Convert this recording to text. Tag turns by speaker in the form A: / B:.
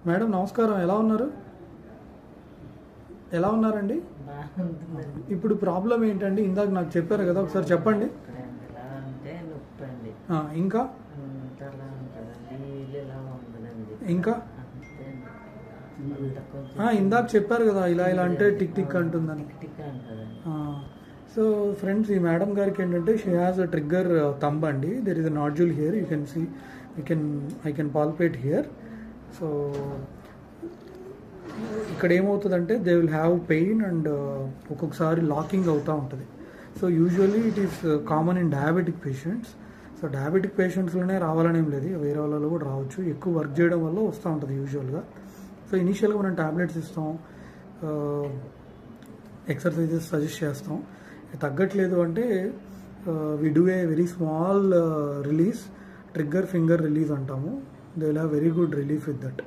A: Madam నమస్కారం, ఎలా ఉన్నారు? ఎలా ఉన్నారండి?
B: బాగుంటుందండి.
A: ఇప్పుడు ప్రాబ్లం ఏంటండి? ఇందాక నాకు చెప్పారు కదా, ఒకసారి చెప్పండి.
B: ఇక్కడండి ఎలా అంటే నొప్పి అండి.
A: ఇంకా
B: అంత అలా ఉంటుందండి. వీళ్ళు ఎలా ఉండదండి.
A: ఇంకా
B: అంతే అండి. అంత కొంచెం
A: ఇందాక చెప్పారు కదా, ఇలా ఇలా అంటే టిక్ టిక్ అంటుందని.
B: టిక్ టిక్ అంటుందండి.
A: సో ఫ్రెండ్స్, ఈ మేడం గారికి ఏంటంటే she has a trigger thumb అండి. There is a nodule here, you can see, I can palpate here. So ఇక్కడ ఏమవుతుందంటే they will have pain and ఒక్కొక్కసారి లాకింగ్ అవుతూ ఉంటుంది. So usually it is common in diabetic patients. So diabetic పేషెంట్స్లోనే రావాలనేం లేదు, వేరే వాళ్ళలో కూడా రావచ్చు. ఎక్కువ వర్క్ చేయడం వల్ల వస్తూ ఉంటుంది యూజువల్గా. సో ఇనీషియల్గా మనం ట్యాబ్లెట్స్ ఇస్తాం, ఎక్సర్సైజెస్ సజెస్ట్ చేస్తాం. తగ్గట్లేదు అంటే we do a very small release, trigger finger release అంటాము. They will have very good relief with that.